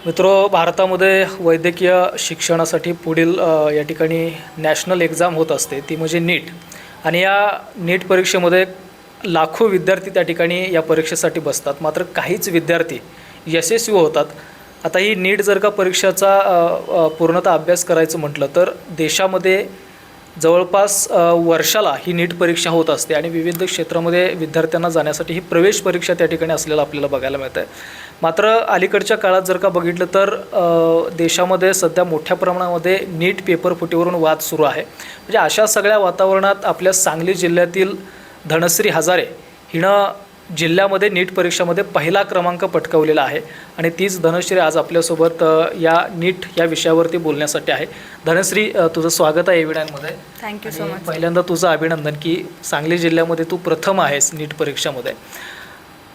मित्रो, भारतामध्ये वैद्यकीय शिक्षणासाठी पुढील या ठिकाणी नॅशनल एक्झाम होत असते, ती म्हणजे नीट. आणि या नीट परीक्षेमध्ये लाखो विद्यार्थी त्या ठिकाणी या परीक्षेसाठी बसतात. मात्र काहीच विद्यार्थी यशस्वी होतात. आता ही नीट जर का परीक्षेचा पूर्णतः अभ्यास करायचं म्हटलं तर देशामध्ये जवळपास वर्षाला ही नीट परीक्षा होत असते आणि विविध क्षेत्रामध्ये विद्यार्थ्यांना जाण्यासाठी ही प्रवेश परीक्षा त्या ठिकाणी असलेलं आपल्याला बघायला मिळतं आहे. मात्र अलीकडच्या काळात जर का बघितलं तर देशामध्ये सध्या मोठ्या प्रमाणामध्ये नीट पेपर फुटीवरून वाद सुरू आहे. म्हणजे अशा सगळ्या वातावरणात आपल्या सांगली जिल्ह्यातील धनश्री हजारे हिनं जिल्ह्यामध्ये नीट परीक्षामध्ये पहिला क्रमांक पटकावलेला आहे आणि तीच धनश्री आज आपल्यासोबत या नीट या विषयावरती बोलण्यासाठी आहे. धनश्री, तुझं स्वागत आहे एविडांमध्ये. Thank you so much. पहिल्यांदा तुझं अभिनंदन की सांगली जिल्ह्यामध्ये तू प्रथम आहेस नीट परीक्षामध्ये.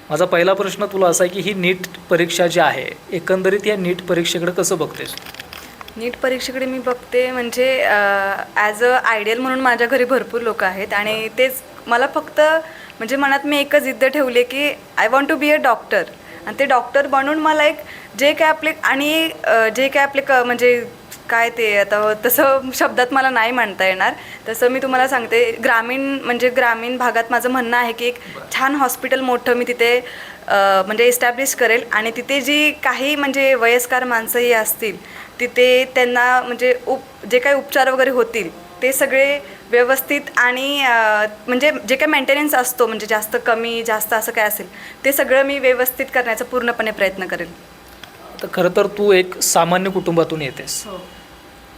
माझा पहिला प्रश्न तुला असा आहे की ही नीट परीक्षा जी आहे, एकंदरीत या नीट परीक्षेकडे कसं बघतेस? नीट परीक्षेकडे मी बघते म्हणजे ॲज अ आयडियल म्हणून माझ्या घरी भरपूर लोक आहेत आणि तेच मला फक्त म्हणजे मनात मी एकच जिद्द ठेवली की I want to be a doctor. आणि ते डॉक्टर बनून मला एक जे काय आपले आणि जे काय आपले म्हणजे काय ते आता तसं शब्दात मला नाही म्हणता येणार. तसं मी तुम्हाला सांगते, ग्रामीण भागात माझं म्हणणं आहे की एक छान हॉस्पिटल मोठं मी तिथे म्हणजे इस्टॅब्लिश करेल आणि तिथे जी काही म्हणजे वयस्कर माणसंही असतील तिथे त्यांना म्हणजे जे काही उपचार वगैरे होतील ते सगळे व्यवस्थित आणि म्हणजे जे काही मेंटेनन्स असतो म्हणजे जास्त कमी जास्त असं काय असेल ते सगळं मी व्यवस्थित करण्याचा पूर्णपणे प्रयत्न करेल. तर खरं तर तू एक सामान्य कुटुंबातून येतेस.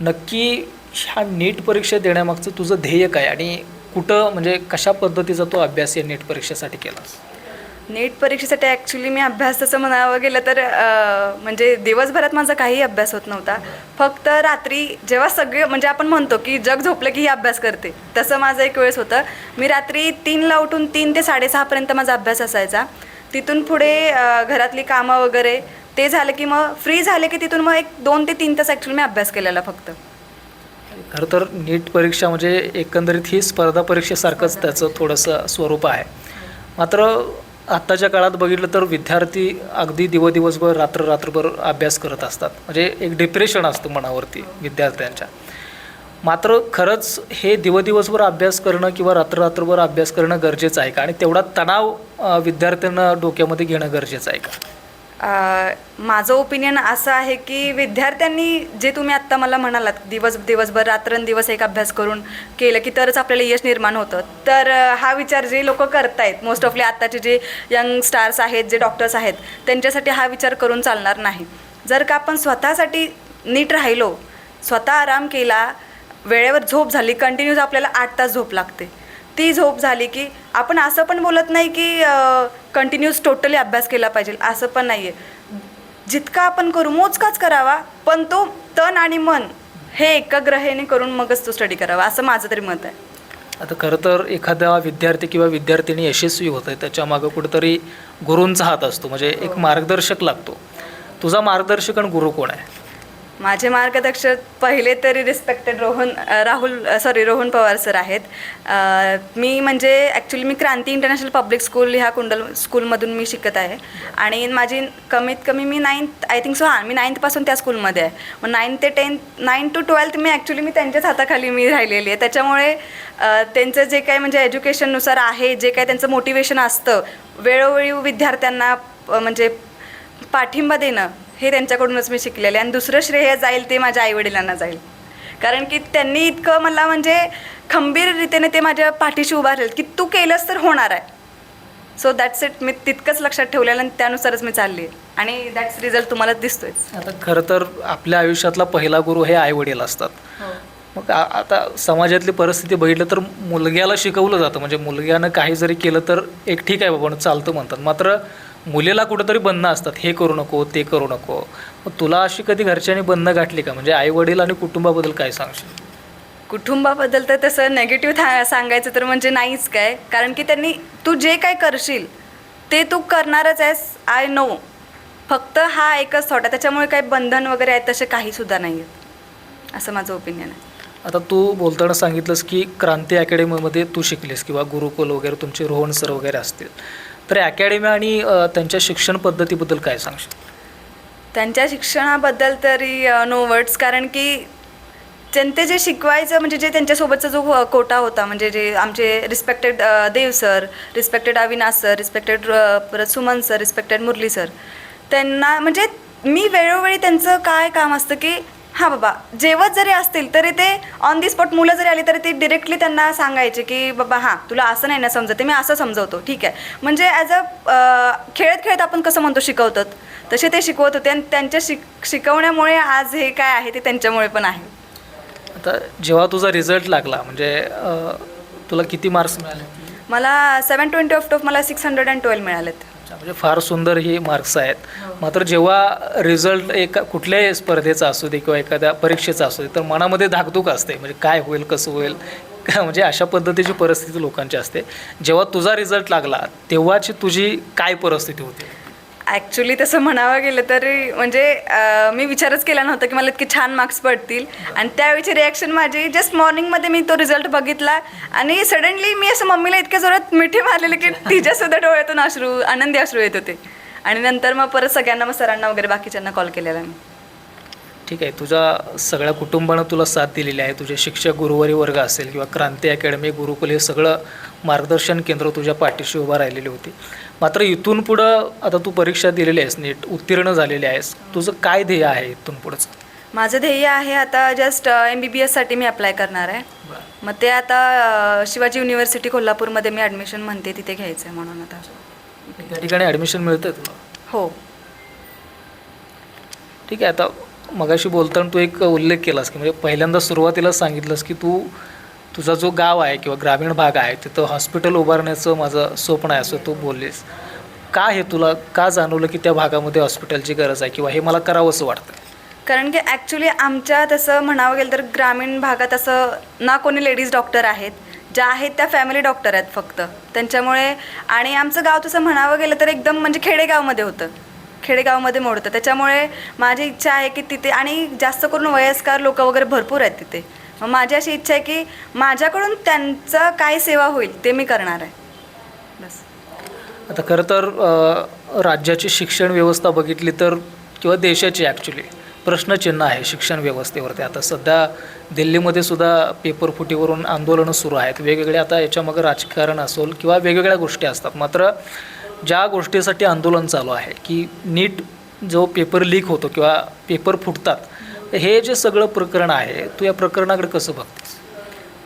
नक्की ह्या नीट परीक्षा देण्यामागचं तुझं ध्येय काय आणि कुठं म्हणजे कशा पद्धतीचा तो अभ्यास या नीट परीक्षेसाठी केलास? नीट परीक्षेसाठी ॲक्च्युली मी अभ्यास तसं म्हणावं गेलं तर म्हणजे दिवसभरात माझा काही अभ्यास होत नव्हता. फक्त रात्री जेव्हा सगळे म्हणजे आपण म्हणतो की जग झोपलं की ही अभ्यास करते, तसं माझं एक वेळेस होतं. मी रात्री 3ला उठून 3 ते 6:30पर्यंत माझा अभ्यास असायचा. तिथून पुढे घरातली कामं वगैरे ते झालं की मग फ्री झाले की तिथून मग एक 2 ते 3 तास ॲक्च्युली मी अभ्यास केलेला फक्त. खरं तर नीट परीक्षा म्हणजे एकंदरीत ही स्पर्धा परीक्षेसारखंच त्याचं थोडंसं स्वरूप आहे. मात्र आत्ताच्या काळात बघितलं तर विद्यार्थी अगदी दिवसभर रात्रभर अभ्यास करत असतात. म्हणजे एक डिप्रेशन असतं मनावरती विद्यार्थ्यांच्या. मात्र खरंच हे दिवसभर अभ्यास करणं किंवा रात्रभर अभ्यास करणं गरजेचं आहे का? आणि तेवढा तणाव विद्यार्थ्यांना डोक्यामध्ये घेणं गरजेचं आहे का? माझं ओपिनियन असं आहे की विद्यार्थ्यांनी जे तुम्ही आत्ता मला म्हणालात दिवसभर रात्रंदिवस एक अभ्यास करून केलं की तरच आपल्याला यश निर्माण होतं, तर हा विचार जे लोक करतायत मोस्ट ऑफली आत्ताचे जे यंग स्टार्स आहेत, जे डॉक्टर्स आहेत, त्यांच्यासाठी हा विचार करून चालणार नाही. जर का आपण स्वतःसाठी नीट राहिलो, स्वतः आराम केला, वेळेवर झोप झाली, कंटिन्यूज आपल्याला 8 तास झोप लागते, ती झोप झाली की आपण असं पण बोलत नाही की कंटिन्यूस टोटली अभ्यास केला पाहिजे, असं पण नाही आहे. जितका आपण करू मोजकाच करावा, पण तो तन आणि मन हे एकाग्रतेने करून मगच तो स्टडी करावा, असं माझं तरी मत आहे. आता खरं तर एखादा विद्यार्थी किंवा विद्यार्थिनी यशस्वी होत आहे त्याच्यामागं कुठेतरी गुरूंचा हात असतो, म्हणजे एक मार्गदर्शक लागतो. तुझा मार्गदर्शक आणि गुरु कोण आहे? माझे मार्गदर्शक पहिले तरी रिस्पेक्टेड रोहन पवार सर आहेत. मी म्हणजे ॲक्च्युली मी क्रांती इंटरनॅशनल पब्लिक स्कूल ह्या कुंडल स्कूलमधून मी शिकत आहे आणि माझी कमीत कमी मी 9th आय थिंक सो मी 9thपासून त्या स्कूलमध्ये आहे. मग 9 ते 12th मी ॲक्च्युली मी त्यांच्याच हाताखाली मी राहिलेली आहे. त्याच्यामुळे त्यांचं जे काय म्हणजे एज्युकेशननुसार आहे, जे काय त्यांचं मोटिवेशन असतं, वेळोवेळी विद्यार्थ्यांना म्हणजे पाठिंबा देणं, हे त्यांच्याकडूनच मी शिकलेले. आणि दुसरं श्रेय जाईल ते माझ्या आईवडिलांना जाईल, कारण की त्यांनी इतकं मला म्हणजे खंबीररीतीने ते माझ्या पाठीशी उभा राहील की तू केलंस तर होणार आहे. So that's it. मी तितकंच लक्षात ठेवलेलं आणि त्यानुसारच मी चालली आहे आणि दॅट्स रिझल्ट तुम्हाला दिसतोय. आता खरं तर आपल्या आयुष्यातला पहिला गुरु हे आईवडील असतात. मग आता समाजातली परिस्थिती बघितलं तर मुलग्याला शिकवलं जातं, म्हणजे मुलग्यानं काही जरी केलं तर एक ठीक आहे बाबा चालतं म्हणतात. मात्र मुलीला कुठंतरी बंधनं असतात, हे करू नको ते करू नको. मग तुला अशी कधी घरच्यांनी बंधनं गाठली का? म्हणजे आईवडील आणि कुटुंबाबद्दल काय सांगशील? कुटुंबाबद्दल तर तसं नेगेटिव्ह सांगायचं तर म्हणजे नाहीच काय, कारण की त्यांनी तू जे काय करशील ते तू करणारच आहेस, आय नो. फक्त हा एकच थॉट आहे, त्याच्यामुळे काही बंधन वगैरे आहेत तसे काहीसुद्धा नाही आहेत, असं माझं ओपिनियन आहे. आता तू बोलताना सांगितलंस की क्रांती अकॅडमीमध्ये तू शिकलीस किंवा गुरुकुल वगैरे तुमचे रोहन सर वगैरे असतील, तर अकॅडमी आणि त्यांच्या शिक्षण पद्धतीबद्दल काय सांगशील? त्यांच्या शिक्षणाबद्दल तरी नो वर्ड्स, कारण की त्यांचे जे शिकवायचं म्हणजे जे त्यांच्यासोबतचा जो कोटा होता, म्हणजे जे आमचे respected Dev sir, respected Avinash sir, respected परत Suman sir, respected Murali sir, त्यांना म्हणजे मी वेळोवेळी त्यांचं काय काम असतं की हां बाबा जेवत जरी असतील तरी ते ऑन दी स्पॉट मुलं जरी आली तरी ते डिरेक्टली त्यांना सांगायचे की बाबा हां तुला असं नाही ना समजते, मी असं समजवतो ठीक आहे. म्हणजे ॲज खेळत खेळत आपण कसं म्हणतो शिकवतात तसे ते शिकवत होते आणि त्यांच्या शिकवण्यामुळे आज हे काय आहे ते त्यांच्यामुळे पण आहे. आता जेव्हा तुझा रिझल्ट लागला म्हणजे तुला किती मार्क्स मिळाले? मला 720 ऑफ मला 612 मिळालेत. अच्छा, म्हणजे फार सुंदर ही मार्क्स आहेत. मात्र जेव्हा रिझल्ट एका कुठल्याही स्पर्धेचा असू दे किंवा एखाद्या परीक्षेचा असू दे तर मनामध्ये धाकधूक असते, म्हणजे काय होईल कसं होईल म्हणजे अशा पद्धतीची परिस्थिती लोकांची असते. जेव्हा तुझा रिझल्ट लागला तेव्हाची तुझी काय परिस्थिती होती? ॲक्च्युली तसं म्हणावं गेलं तरी म्हणजे मी विचारच केला नव्हता की मला इतके छान मार्क्स पडतील, आणि त्यावेळीची रिॲक्शन माझी जस्ट मॉर्निंगमध्ये मी तो रिझल्ट बघितला आणि सडनली मी असं मम्मीला इतक्या जोरात मिठी मारलेले की तिच्यासुद्धा डोळ्यातून आनंदी अश्रू येत होते. आणि नंतर मग परत सगळ्यांना, मग सरांना वगैरे बाकीच्यांना कॉल केलेला मी. ठीक आहे, तुझ्या सगळ्या कुटुंबानं तुला साथ दिलेली आहे. तुझे शिक्षक, गुरुवारी वर्ग असेल किंवा क्रांती अकॅडमी, गुरुकुल हे सगळं मार्गदर्शन केंद्र तुझ्या पाठीशी उभा राहिलेली होती. मात्र इथून पुढं आता तू परीक्षा दिलेली आहेस, नीट उत्तीर्ण झालेली आहेस, तुझं काय ध्येय आहे इथून पुढचं? माझं ध्येय आहे आता जस्ट MBBSसाठी मी अप्लाय करणार आहे. मग ते आता शिवाजी युनिव्हर्सिटी कोल्हापूरमध्ये मी ॲडमिशन म्हणते तिथे घ्यायचं आहे म्हणून आता. त्या ठिकाणी ॲडमिशन मिळतं आहे तुला? हो. ठीक आहे. आता मगाशी बोलताना तू एक उल्लेख केलास की म्हणजे पहिल्यांदा सुरुवातीला सांगितलंस की तुझा जो गाव आहे किंवा ग्रामीण भाग आहे तिथं हॉस्पिटल उभारण्याचं माझं स्वप्न आहे असं तू बोललीस. का हे तुला का जाणवलं की त्या भागामध्ये हॉस्पिटलची गरज आहे किंवा हे मला करावंसं वाटतं? कारण की ॲक्च्युली आमच्या तसं म्हणावं गेलं तर ग्रामीण भागात असं ना कोणी लेडीज डॉक्टर आहेत, ज्या आहेत त्या फॅमिली डॉक्टर आहेत फक्त. त्यांच्यामुळे आणि आमचं गाव तसं म्हणावं गेलं तर एकदम म्हणजे खेडेगावमध्ये होतं, खेडेगावमध्ये मोडतं. त्याच्यामुळे माझी इच्छा आहे की तिथे, आणि जास्त करून वयस्कर लोक वगैरे भरपूर आहेत तिथे. मग माझी अशी इच्छा आहे की माझ्याकडून त्यांचं काय सेवा होईल ते मी करणार आहे बस. आता खरं तर राज्याची शिक्षण व्यवस्था बघितली तर किंवा देशाची ॲक्च्युली प्रश्नचिन्ह आहे शिक्षण व्यवस्थेवरती. आता सध्या दिल्लीमध्ये सुद्धा पेपर फुटीवरून आंदोलनं सुरू आहेत वेगवेगळे. आता याच्यामागं राजकारण असेल किंवा वेगवेगळ्या गोष्टी असतात. मात्र ज्या गोष्टीसाठी आंदोलन चालू आहे की नीट जो पेपर लीक होतो किंवा पेपर फुटतात, हे जे सगळं प्रकरण आहे तू या प्रकरणाकडे कसं बघतेस?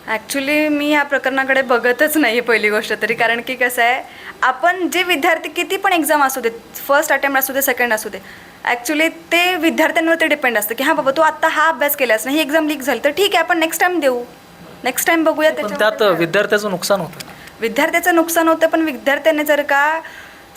ॲक्च्युली मी या प्रकरणाकडे बघतच नाही आहे पहिली गोष्ट तरी. कारण की कसं आहे, आपण जे विद्यार्थी किती पण एक्झाम असू दे, फर्स्ट अटेम्प्ट असू दे, सेकंड असू दे, ॲक्च्युली ते विद्यार्थ्यांवरती डिपेंड असतं की हां बाबा तू आत्ता हा अभ्यास केलास ना, ही एक्झाम लीक झाली तर ठीक आहे आपण नेक्स्ट टाईम देऊ, नेक्स्ट टाईम बघूया. त्यात विद्यार्थ्याचं नुकसान होतं. विद्यार्थ्याचं नुकसान होतं, पण विद्यार्थ्याने जर का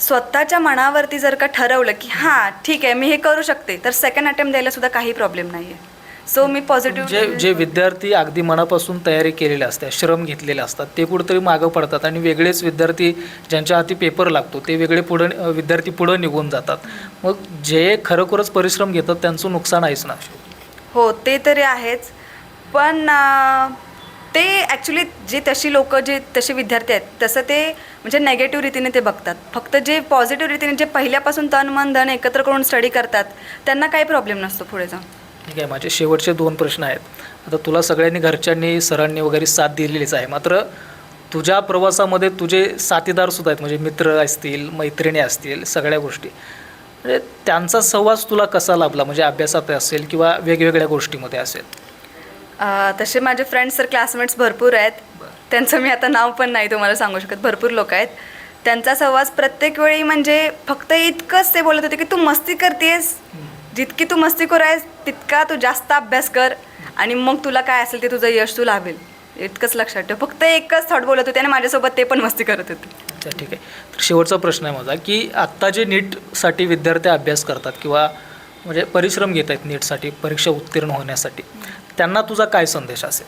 स्वतःच्या मनावरती जर का ठरवलं की हां ठीक आहे मी हे करू शकते, तर सेकंड अटेम्प्ट द्यायला सुद्धा काही प्रॉब्लेम नाही आहे. सो मी पॉझिटिव्ह जे विद्यार्थी अगदी मनापासून तयारी केलेल्या असतात, श्रम घेतलेले असतात, ते कुठंतरी मागं पडतात आणि वेगळेच विद्यार्थी ज्यांच्या हाती पेपर लागतो ते वेगळे विद्यार्थी पुढं निघून जातात. मग जे खरोखरच परिश्रम घेतात त्यांचं नुकसान आहेच ना. हो ते तरी आहेच, पण ते ॲक्च्युली जे तशी लोक जे तसे विद्यार्थी आहेत तसं ते म्हणजे नेगेटिव्ह रीतीने ते बघतात. फक्त जे पॉझिटिव्ह रीतीने जे पहिल्यापासून तन मन धन एकत्र करून स्टडी करतात त्यांना काही प्रॉब्लेम नसतो पुढे जाऊन. ठीक आहे, माझे शेवटचे 2 प्रश्न आहेत. आता तुला सगळ्यांनी, घरच्यांनी, सरांनी वगैरे साथ दिलेलीच आहे, मात्र तुझ्या प्रवासामध्ये तुझे साथीदारसुद्धा आहेत, म्हणजे मित्र असतील, मैत्रिणी असतील, सगळ्या गोष्टी, म्हणजे त्यांचा सहवास तुला कसा लाभला? म्हणजे अभ्यासात असेल किंवा वेगवेगळ्या गोष्टीमध्ये असेल. तसे माझे फ्रेंड्स तर क्लासमेट्स भरपूर आहेत, त्यांचं मी आता नाव पण नाही तुम्हाला सांगू शकत, भरपूर लोक आहेत. त्यांचा सहवास प्रत्येक वेळी म्हणजे फक्त इतकंच ते बोलत होते की तू मस्ती करतेस, जितकी तू मस्तीखोर आहेस तितका तू जास्त अभ्यास कर आणि मग तुला काय असेल ते तुझं यश तू लाभेल, इतकंच लक्षात ठेव. फक्त एकच थॉट बोलत होते आणि माझ्यासोबत ते पण मस्ती करत होते. अच्छा ठीक आहे. तर शेवटचा प्रश्न आहे माझा की आत्ता जे नीटसाठी विद्यार्थी अभ्यास करतात किंवा म्हणजे परिश्रम घेत आहेत नीटसाठी, परीक्षा उत्तीर्ण होण्यासाठी, त्यांना तुझा काय संदेश असेल?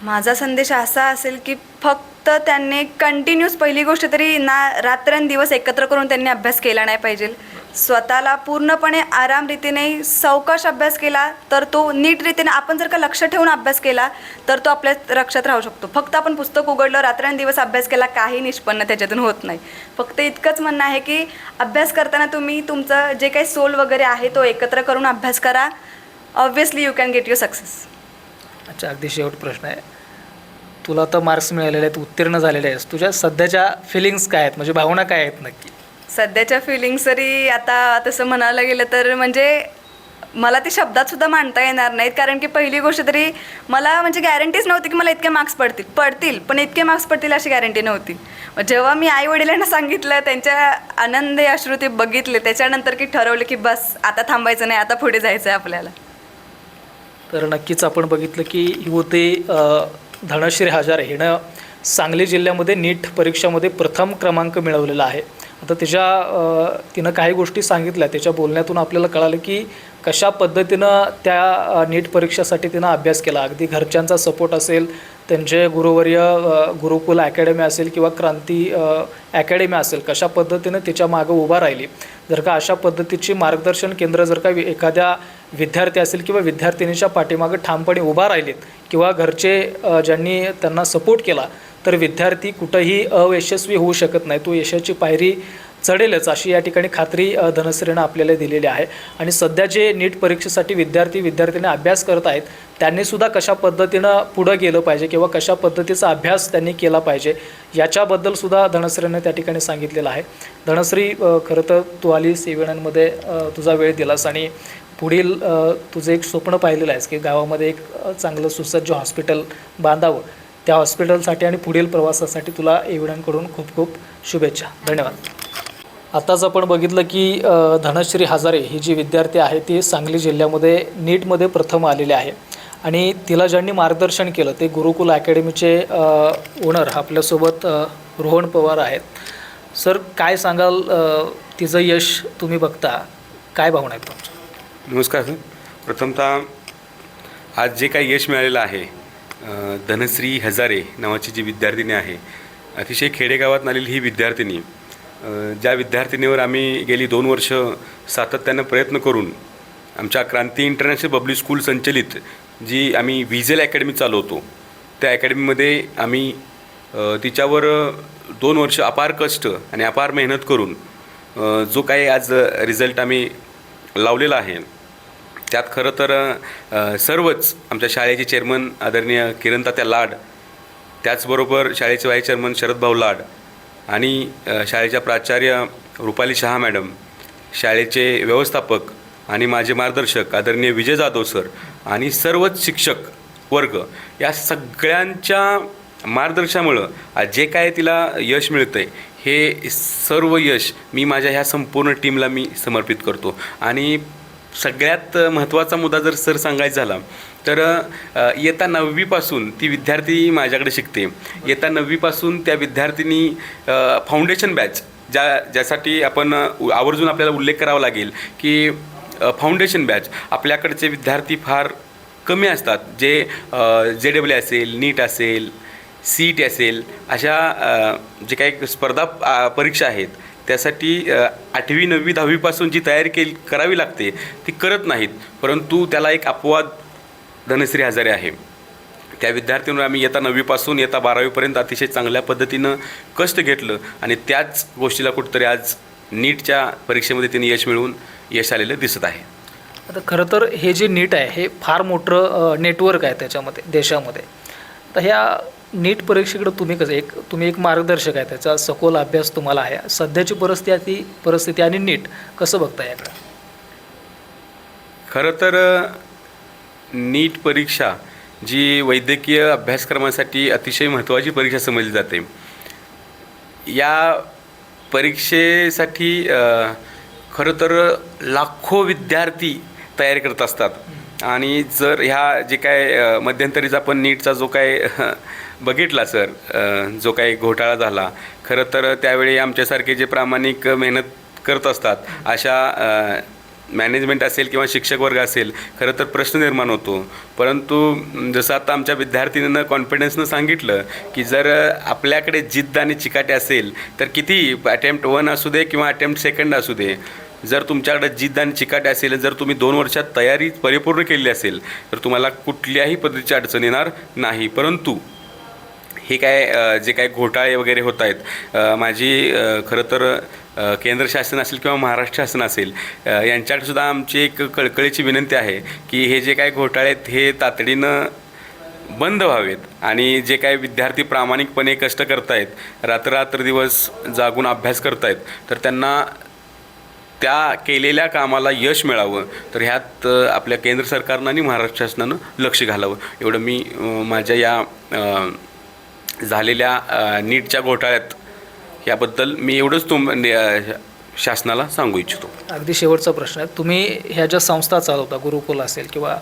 माझा संदेश असा असेल की फक्त त्यांनी कंटिन्यूस पहिली गोष्ट तरी ना रात्रंदिवस एकत्र करून त्यांनी अभ्यास केला नाही पाहिजे. स्वतःला पूर्णपणे आराम रीतीने सावकाश अभ्यास केला तर तो नीट रीतीने आपण जर का लक्ष ठेवून अभ्यास केला तर तो आपल्या लक्षात राहू शकतो. फक्त आपण पुस्तक उघडलं रात्रंदिवस अभ्यास केला काही निष्पन्न त्याच्यातून होत नाही. फक्त इतकंच म्हणणं आहे की अभ्यास करताना तुम्ही तुमचं जे काही सोल वगैरे आहे तो एकत्र करून अभ्यास करा. Obviously you can get your success. अच्छा, अगदी शेवट प्रश्न आहे. तुला तर मार्क्स मिळालेले आहेत, उत्तीर्ण झालेले आहेस, तुझ्या सध्याच्या फिलिंग्स काय आहेत, म्हणजे भावना काय आहेत नक्की? सध्याच्या फिलिंग्स तरी आता तसं म्हणायला गेलं तर म्हणजे मला ते शब्दात सुद्धा मांडता येणार नाहीत. कारण की पहिली गोष्ट तरी मला म्हणजे गॅरंटीच नव्हती की मला इतके मार्क्स पडतील पण इतके मार्क्स पडतील अशी गॅरंटी नव्हती. जेव्हा मी आई वडिलांना सांगितलं, त्यांच्या आनंदी अश्रू ते बघितले, त्याच्यानंतर की ठरवलं की बस आता थांबायचं नाही, आता पुढे जायचं आहे आपल्याला. तर नक्कीच आपण बघितलं की युवती धनश्री हजारे हिनं सांगली जिल्ह्यामध्ये नीट परीक्षामध्ये प्रथम क्रमांक मिळवलेला आहे. आता तिनं काही गोष्टी सांगितल्या, त्याच्या बोलण्यातून आपल्याला कळालं की कशा पद्धतीनं त्या नीट परीक्षेसाठी तिनं अभ्यास केला. अगदी घरच्यांचा सपोर्ट असेल, त्यांचे गुरुवर्य गुरुकुल अकॅडमी असेल किंवा क्रांती अकॅडमी असेल, कशा पद्धतीनं तिच्या मागं उभा राहिली. जर का अशा पद्धतीची मार्गदर्शन केंद्र जर का एखाद्या विद्यार्थी असेल किंवा विद्यार्थिनीच्या पाठीमागं ठामपणे उभा राहिलेत किंवा घरचे ज्यांनी त्यांना सपोर्ट केला तर विद्यार्थी कुठंही अयशस्वी होऊ शकत नाही. तो यशाची पायरी चढेलच अशी या ठिकाणी खात्री धनश्रीनं आपल्याला दिलेली आहे. आणि सध्या जे नीट परीक्षेसाठी विद्यार्थ्यांनी अभ्यास करत आहेत त्यांनीसुद्धा कशा पद्धतीनं पुढं गेलं पाहिजे किंवा कशा पद्धतीचा अभ्यास त्यांनी केला पाहिजे याच्याबद्दलसुद्धा धनश्रीनं त्या ठिकाणी सांगितलेलं आहे. धनश्री, खरं तर तू आलीस इव्हेंटमध्ये, तुझा वेळ दिलास आणि पुढील तुझं एक स्वप्न पाहिलेलं आहेस की गावामध्ये एक चांगलं सुसज्ज हॉस्पिटल बांधावं. त्या हॉस्पिटलसाठी आणि पुढील प्रवासासाठी तुला एव्हिडनकडून खूप खूप शुभेच्छा. धन्यवाद. आताच आपण बघितलं की धनश्री हजारे ही जी विद्यार्थी आहे ती सांगली जिल्ह्यामध्ये नीटमध्ये प्रथम आलेली आहे आणि तिला ज्यांनी मार्गदर्शन केलं ते गुरुकुल अकॅडमीचे ओनर आपल्यासोबत रोहन पवार आहेत. सर, काय सांगाल, तिचं यश तुम्ही बघता, काय भावना आहेत तुमच्या? नमस्कार सर. प्रथमतः आज जे काही यश मिळालेलं आहे, धनश्री हजारे नावाची जी विद्यार्थिनी आहे, अतिशय खेडेगावात आलेली ही विद्यार्थिनी, ज्या विद्यार्थिनीवर आम्ही गेली 2 वर्ष सातत्यानं प्रयत्न करून आमच्या क्रांती इंटरनॅशनल पब्लिक स्कूल संचलित जी आम्ही व्हिजेल अकॅडमी चालवतो त्या अकॅडमीमध्ये आम्ही तिच्यावर 2 वर्ष अपार कष्ट आणि अपार मेहनत करून जो काही आज रिझल्ट आम्ही लावलेला आहे त्यात खरं तर सर्वच आमच्या शाळेचे चेअरमन आदरणीय किरणतात्या लाड, त्याचबरोबर शाळेचे व्हाईस चेअरमन शरदभाऊ लाड आणि शाळेच्या प्राचार्य रुपाली शहा मॅडम, शाळेचे व्यवस्थापक आणि माझे मार्गदर्शक आदरणीय विजय जाधव सर आणि सर्वच शिक्षक वर्ग या सगळ्यांच्या मार्गदर्शनामुळं आज जे काय तिला यश मिळतं आहे हे सर्व यश मी माझ्या ह्या संपूर्ण टीमला मी समर्पित करतो. आणि सगळ्यात महत्त्वाचा मुद्दा जर सर सांगायचा झाला तर इयत्ता 9वीपासून ती विद्यार्थी माझ्याकडे शिकते. इयत्ता 9वीपासून त्या विद्यार्थिनी फाउंडेशन बॅच ज्यासाठी आपण आवर्जून आपल्याला उल्लेख करावा लागेल की फाउंडेशन बॅच आपल्याकडचे विद्यार्थी फार कमी असतात, जे JEE असेल, नीट असेल, CET असेल, अशा जे काही स्पर्धा परीक्षा आहेत त्यासाठी 8वी 9वी 10वीपासून जी तयारी करावी लागते ती करत नाहीत. परंतु त्याला एक अपवाद धनश्री हजारे आहे. त्या विद्यार्थ्यांवर आम्ही इयत्ता 9वीपासून इयत्ता 12वीपर्यंत अतिशय चांगल्या पद्धतीनं कष्ट घेतलं आणि त्याच गोष्टीला कुठंतरी आज नीटच्या परीक्षेमध्ये तिने यश मिळवून यश आलेलं दिसत आहे. आता खरं तर हे जे नीट आहे हे फार मोठं नेटवर्क आहे त्याच्यामध्ये देशामध्ये. तर ह्या नीट परीक्षेकडं तुम्ही एक मार्गदर्शक आहे, त्याचा सखोल अभ्यास तुम्हाला आहे. सध्याची परिस्थिती आणि नीट कसं बघता याकडं? खरं तर नीट परीक्षा जी वैद्यकीय अभ्यासक्रमासाठी अतिशय महत्त्वाची परीक्षा समजली जाते, या परीक्षेसाठी खरं तर लाखो विद्यार्थी तयारी करत असतात आणि जर ह्या जे काय मध्यंतरीचा आपण नीटचा जो काय बघितला सर, जो काही घोटाळा झाला, खरं तर त्यावेळी आमच्यासारखे जे प्रामाणिक मेहनत करत असतात अशा मॅनेजमेंट असेल किंवा शिक्षक वर्ग असेल, खरं तर प्रश्न निर्माण होतो. परंतु जसं आता आमच्या विद्यार्थिनीनं कॉन्फिडन्सनं सांगितलं की जर आपल्याकडे जिद्द आणि चिकाटी असेल तर किती अटेम्प्ट 1 असू दे किंवा अटेम्प्ट 2 असू दे, जर तुमच्याकडे जिद्द आणि चिकाटी असेल, जर तुम्ही 2 वर्षात तयारी परिपूर्ण केली असेल तर तुम्हाला कुठल्याही पद्धतीची अडचण येणार नाही. परंतु हे काय जे काय घोटाळे वगैरे होत आहेत, माझी खरं तर केंद्र शासन असेल किंवा महाराष्ट्र शासन असेल यांच्याकडेसुद्धा आमची एक कळकळीची विनंती आहे की हे जे काय घोटाळे आहेत हे तातडीनं बंद व्हावेत आणि जे काही विद्यार्थी प्रामाणिकपणे कष्ट करतायत, रात्र दिवस जागून अभ्यास करतायत, तर त्यांना त्या केलेल्या कामाला यश मिळावं. तर ह्यात आपल्या केंद्र सरकारनं आणि महाराष्ट्र शासनानं लक्ष घालावं, एवढं मी माझ्या या झालेल्या नीटच्या घोटाळ्यात याबद्दल मी एवढंच शासनाला सांगू इच्छितो. अगदी शेवटचा प्रश्न आहे, तुम्ही ह्या ज्या संस्था चालवता, गुरुकुल असेल किंवा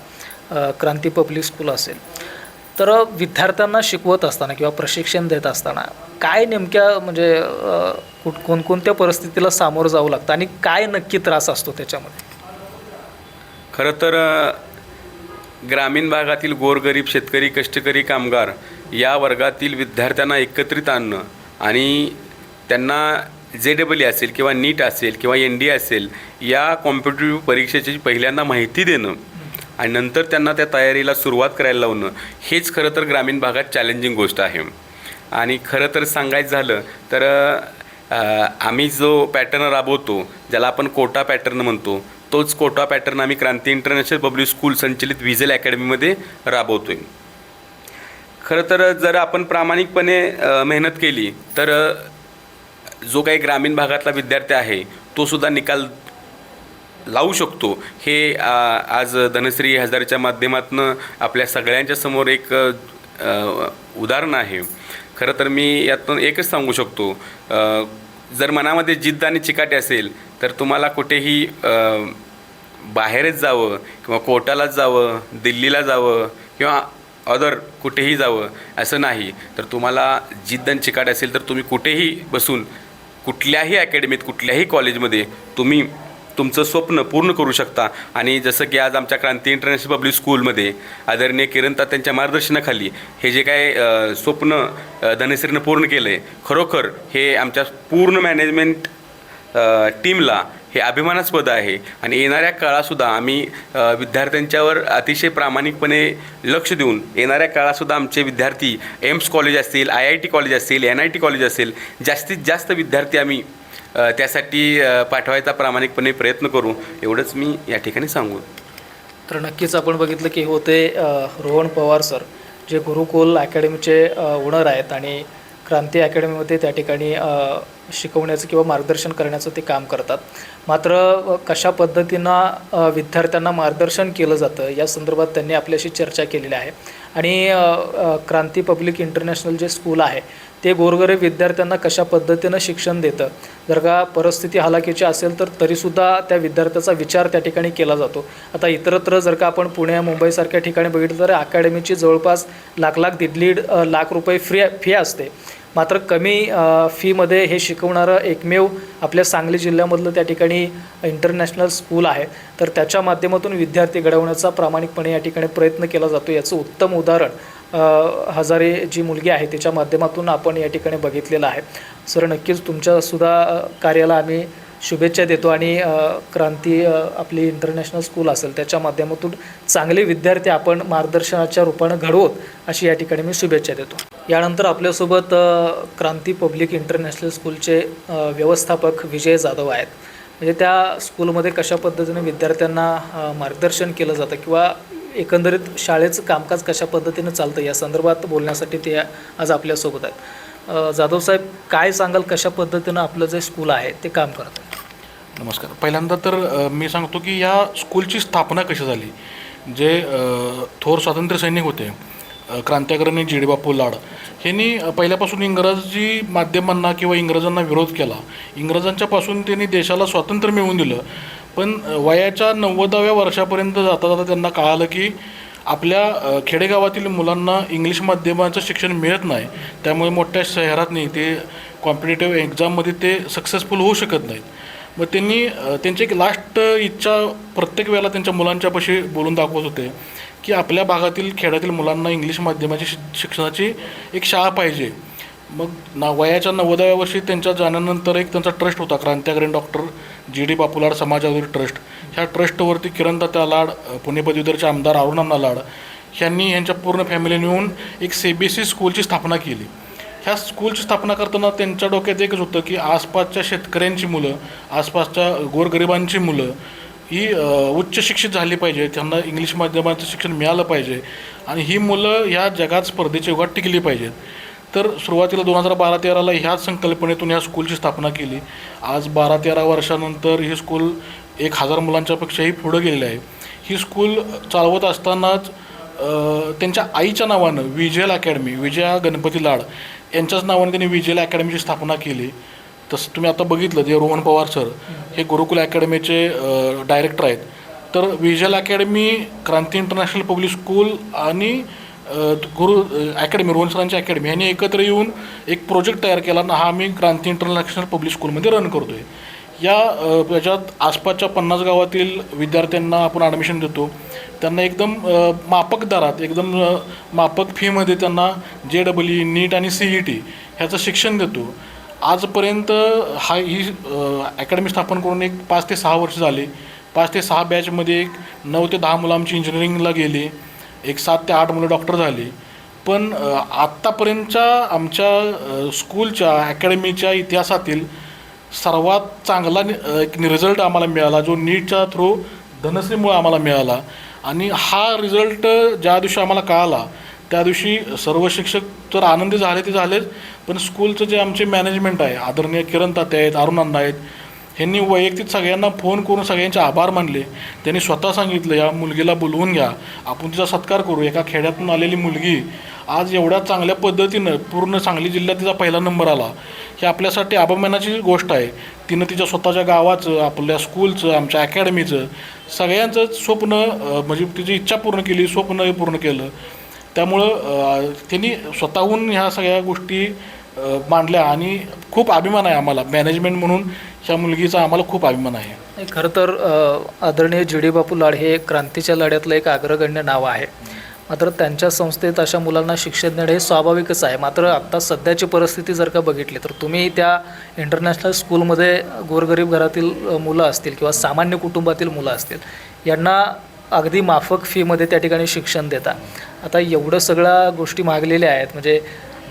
क्रांती पब्लिक स्कूल असेल, तर विद्यार्थ्यांना शिकवत असताना किंवा प्रशिक्षण देत असताना काय नेमक्या म्हणजे कोणकोणत्या परिस्थितीला सामोरं जावं लागतं आणि काय नक्की त्रास असतो त्याच्यामध्ये? खरं तर ग्रामीण भागातील गोरगरीब शेतकरी, कष्टकरी, कामगार या वर्गातील विद्यार्थ्यांना एकत्रित आणणं आणि त्यांना JEE असेल किंवा नीट असेल किंवा NDA असेल या कॉम्पिटेटिव्ह परीक्षेची पहिल्यांदा माहिती देणं आणि नंतर त्यांना त्या तयारीला सुरुवात करायला लावणं, हेच खरं तर ग्रामीण भागात चॅलेंजिंग गोष्ट आहे. आणि खरं तर सांगायचं झालं तर आम्ही जो पॅटर्न राबवतो, ज्याला आपण कोटा पॅटर्न म्हणतो, तोच कोटा पॅटर्न आम्ही क्रांती इंटरनॅशनल पब्लिक स्कूल संचलित व्हिजल अकॅडमीमध्ये राबवतो आहे. खरं तर जर आपण प्रामाणिकपणे मेहनत केली तर जो काही ग्रामीण भागातला विद्यार्थी आहे तोसुद्धा निकाल लावू शकतो. हे आज धनश्री हजारेच्या माध्यमातून आपल्या सगळ्यांच्या समोर एक उदाहरण आहे. खरं तर मी यातून एकच सांगू शकतो, जर मनामध्ये जिद्द आणि चिकाटी असेल तर तुम्हाला कुठेही बाहेरच जावं किंवा कोर्टालाच जावं, दिल्लीला जावं किंवा अदर कुठेही जावं असं नाही. तर तुम्हाला जिद्द आणि चिकाटी असेल तर तुम्ही कुठेही बसून कुठल्याही अकॅडमीत, कुठल्याही कॉलेजमध्ये तुम्ही तुमचं स्वप्न पूर्ण करू शकता. आणि जसं की आज आमच्या क्रांती इंटरनॅशनल पब्लिक स्कूलमध्ये आदरणीय किरण तात्यांच्या मार्गदर्शनाखाली हे जे काय स्वप्न धनश्रीनं पूर्ण केलं आहे, खरोखर हे आमच्या पूर्ण मॅनेजमेंट टीमला हे अभिमानास्पद आहे. आणि येणाऱ्या काळातसुद्धा आम्ही विद्यार्थ्यांच्यावर अतिशय प्रामाणिकपणे लक्ष देऊन येणाऱ्या काळातसुद्धा आमचे विद्यार्थी एम्स कॉलेज असतील, IIT कॉलेज असतील, NIT कॉलेज असेल, जास्तीत जास्त विद्यार्थी आम्ही त्यासाठी पाठवायचा प्रामाणिकपणे प्रयत्न करू, एवढंच मी या ठिकाणी सांगू. तर नक्कीच आपण बघितलं की होते रोहन पवार सर, जे गुरुकुल अकॅडमीचे ओनर आहेत आणि क्रांती अकॅडमीमध्ये त्या ठिकाणी शिकवण्याचं किंवा मार्गदर्शन करण्याचं ते काम करतात. मात्र कशा पद्धतीनं विद्यार्थ्यांना मार्गदर्शन केलं जातं या संदर्भात त्यांनी आपल्याशी चर्चा केलेली आहे. आणि क्रांती पब्लिक इंटरनॅशनल जे स्कूल आहे ते गोरगरीब विद्यार्थ्यांना कशा पद्धतीनं शिक्षण देतं, जर का परिस्थिती हलाखीची असेल तर तरीसुद्धा त्या विद्यार्थ्याचा विचार त्या ठिकाणी केला जातो. आता इतरत्र जर का आपण पुणे मुंबईसारख्या ठिकाणी बघितलं तर अकॅडमीची जवळपास दीड लाख रुपये फी असते. मात्र कमी फीमध्ये हे शिकवणारं एकमेव आपल्या सांगली जिल्ह्यामधलं त्या ठिकाणी इंटरनॅशनल स्कूल आहे. तर त्याच्या माध्यमातून विद्यार्थी घडवण्याचा प्रामाणिकपणे या ठिकाणी प्रयत्न केला जातो. याचं उत्तम उदाहरण हजारे जी मुलगी आहे तिच्या माध्यमातून आपण या ठिकाणी बघितलेलं आहे. सर, नक्कीच तुमच्यासुद्धा कार्याला आम्ही शुभेच्छा देतो आणि क्रांती आपली इंटरनॅशनल स्कूल असेल त्याच्या माध्यमातून चांगले विद्यार्थी आपण मार्गदर्शनाच्या रूपानं घडवत अशी या ठिकाणी मी शुभेच्छा देतो. यानंतर आपल्यासोबत क्रांती पब्लिक इंटरनॅशनल स्कूलचे व्यवस्थापक विजय जाधव आहेत. म्हणजे त्या स्कूलमध्ये कशा पद्धतीने विद्यार्थ्यांना मार्गदर्शन केलं जातं किंवा एकंदरीत शाळेचं कामकाज कशा पद्धतीनं चालतं या संदर्भात बोलण्यासाठी ते आज आपल्यासोबत आहेत. जाधव साहेब, काय सांगाल, कशा पद्धतीनं आपलं जे स्कूल आहे ते काम करतं? नमस्कार. पहिल्यांदा तर मी सांगतो की या स्कूलची स्थापना कशी झाली. जे थोर स्वातंत्र्य सैनिक होते, क्रांतिकारणी जी.डी. बापू लाड, यांनी पहिल्यापासून इंग्रजी माध्यमांना किंवा इंग्रजांना विरोध केला. इंग्रजांच्यापासून त्यांनी देशाला स्वातंत्र्य मिळवून दिलं. पण वयाच्या 90व्या वर्षापर्यंत जाता जाता त्यांना कळालं की आपल्या खेडेगावातील मुलांना इंग्लिश माध्यमाचं शिक्षण मिळत नाही, त्यामुळे मोठ्या शहरात नाही ते कॉम्पिटेटिव्ह एक्झाममध्ये ते सक्सेसफुल होऊ शकत नाहीत. मग त्यांनी त्यांची एक लास्ट इच्छा प्रत्येक वेळेला त्यांच्या मुलांच्यापाशी बोलून दाखवत होते की आपल्या भागातील खेड्यातील मुलांना इंग्लिश माध्यमाची शिक्षणाची एक शाळा पाहिजे. मग वयाच्या 90व्या वर्षी त्यांच्या जाण्यानंतर एक त्यांचा ट्रस्ट होता, क्रांतिकारीण डॉक्टर जी डी बापू लाड समाजावरील ट्रस्ट. ह्या ट्रस्टवरती किरण तात्या लाड, पुणे पदवीधरचे आमदार अरुणांना लाड ह्यांनी ह्यांच्या पूर्ण फॅमिलीने येऊन एक CBSE स्कूलची स्थापना केली. ह्या स्कूलची स्थापना करताना त्यांच्या डोक्यात एकच होतं की आसपासच्या शेतकऱ्यांची मुलं, आसपासच्या गोरगरिबांची मुलं ही उच्च शिक्षित झाली पाहिजे, त्यांना इंग्लिश माध्यमाचं शिक्षण मिळालं पाहिजे आणि ही मुलं ह्या जगात स्पर्धेच्या युगात टिकली पाहिजेत. तर सुरुवातीला 2012-13ला ह्याच संकल्पनेतून ह्या स्कूलची स्थापना केली. आज 12-13 वर्षानंतर ही स्कूल 1000 मुलांच्यापेक्षाही पुढं गेलेली आहे. ही स्कूल चालवत असतानाच त्यांच्या आईच्या नावानं विजयल अकॅडमी, विजया गणपती लाड यांच्याच नावाने त्यांनी विजयल अकॅडमीची स्थापना केली. तसं तुम्ही आता बघितलं जे रोहन पवार सर हे गुरुकुल अकॅडमीचे डायरेक्टर आहेत. तर विजयल अकॅडमी, क्रांती इंटरनॅशनल पब्लिक स्कूल आणि गुरु अकॅडमी, रोहन सरांची अकॅडमी ह्यांनी एकत्र येऊन एक प्रोजेक्ट तयार केला आणि हा आम्ही क्रांती इंटरनॅशनल पब्लिक स्कूलमध्ये रन करतो आहे. याच्यात आसपासच्या 50 गावातील विद्यार्थ्यांना आपण ॲडमिशन देतो. त्यांना एकदम माफक दरात, एकदम माफक फीमध्ये त्यांना JEE, नीट आणि CET ह्याचं शिक्षण देतो. आजपर्यंत ही अकॅडमी स्थापन करून एक 5 ते 6 वर्ष झाली. 5 ते 6 बॅचमध्ये एक 9 ते 10 मुलं आमची इंजिनिअरिंगला गेली, एक 7 ते 8 मुलं डॉक्टर झाली. पण आत्तापर्यंतच्या आमच्या स्कूलच्या अकॅडमीच्या इतिहासातील सर्वात चांगला एक रिझल्ट आम्हाला मिळाला जो नीटच्या थ्रू धनश्रीमुळे आम्हाला मिळाला. आणि हा रिझल्ट ज्या दिवशी आम्हाला कळाला त्या दिवशी सर्व शिक्षक तर आनंदी झाले ते झालेच, पण स्कूलचं जे आमचे मॅनेजमेंट आहे, आदरणीय किरण तात्या आहेत, अरुणांना आहेत, ह्यांनी वैयक्तिक सगळ्यांना फोन करून सगळ्यांचे आभार मानले. त्यांनी स्वतः सांगितलं या मुलगीला बोलवून घ्या, आपण तिचा सत्कार करू. एका खेड्यातून आलेली मुलगी आज एवढ्या चांगल्या पद्धतीनं पूर्ण सांगली जिल्ह्यात तिचा पहिला नंबर आला, ही आपल्यासाठी अभिमानाची गोष्ट आहे. तिनं तिच्या स्वतःच्या गावाचं, आपल्या स्कूलचं, आमच्या अकॅडमीचं, सगळ्यांचं स्वप्न म्हणजे तिची इच्छा पूर्ण केली, स्वप्न पूर्ण केलं. त्यामुळं त्यांनी स्वतःहून ह्या सगळ्या गोष्टी मांडल्या आणि खूप अभिमान आहे आम्हाला. मॅनेजमेंट म्हणून ह्या मुलगीचा आम्हाला खूप अभिमान आहे. खरं तर आदरणीय जी.डी. बापू लाड हे क्रांतीच्या लढ्यातलं एक अग्रगण्य नाव आहे. मात्र त्यांच्या संस्थेत अशा मुलांना शिक्षण देणं हे स्वाभाविकच आहे. मात्र आत्ता सध्याची परिस्थिती जर का बघितली तर तुम्ही त्या इंटरनॅशनल स्कूलमध्ये गोरगरीब घरातील मुलं असतील किंवा सामान्य कुटुंबातील मुलं असतील यांना अगदी माफक फीमध्ये त्या ठिकाणी शिक्षण देता. आता एवढं सगळ्या गोष्टी मागलेल्या आहेत, म्हणजे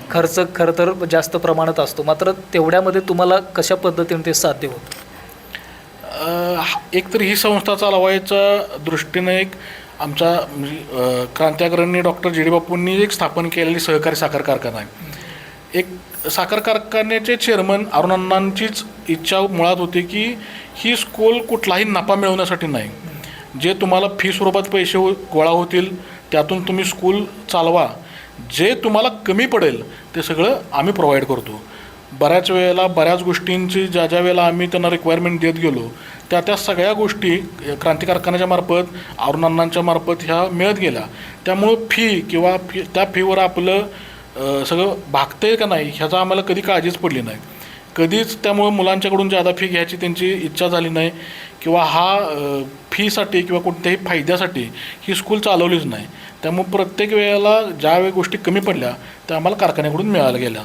खर्च खरं तर जास्त प्रमाणात असतो, मात्र तेवढ्यामध्ये तुम्हाला कशा पद्धतीने ते साध्य होतं? एक तर ही संस्था चालवायच्या दृष्टीने एक आमच्या क्रांतिकारींनी डॉक्टर जी.डी. बापूंनी एक स्थापन केलेली सहकारी साखर कारखाना आहे. एक साखर कारखान्याचे चेअरमन अरुणांनांचीच इच्छा मुळात होती की ही स्कूल कुठलाही नफा मिळवण्यासाठी नाही, जे तुम्हाला फी स्वरूपात पैसे गोळा होतील त्यातून तुम्ही स्कूल चालवा, जे तुम्हाला कमी पडेल ते सगळं आम्ही प्रोव्हाइड करतो. बऱ्याच वेळेला बऱ्याच गोष्टींची ज्या वेळेला आम्ही त्यांना रिक्वायरमेंट देत गेलो त्या सगळ्या गोष्टी क्रांती कारखान्याच्या मार्फत, अरुणांच्या मार्फत ह्या मिळत गेल्या. त्यामुळं फी किंवा त्या फीवर आपलं सगळं भागतंय का नाही ह्याचा आम्हाला कधी काळजीच पडली नाही कधीच. त्यामुळं मुलांच्याकडून जादा फी घ्यायची त्यांची इच्छा झाली नाही किंवा फीसाठी किंवा कोणत्याही फायद्यासाठी ही स्कूल चालवलीच नाही. त्यामुळे प्रत्येक वेळेला ज्या वेळी गोष्टी कमी पडल्या त्या आम्हाला कारखान्याकडून मिळायला गेल्या.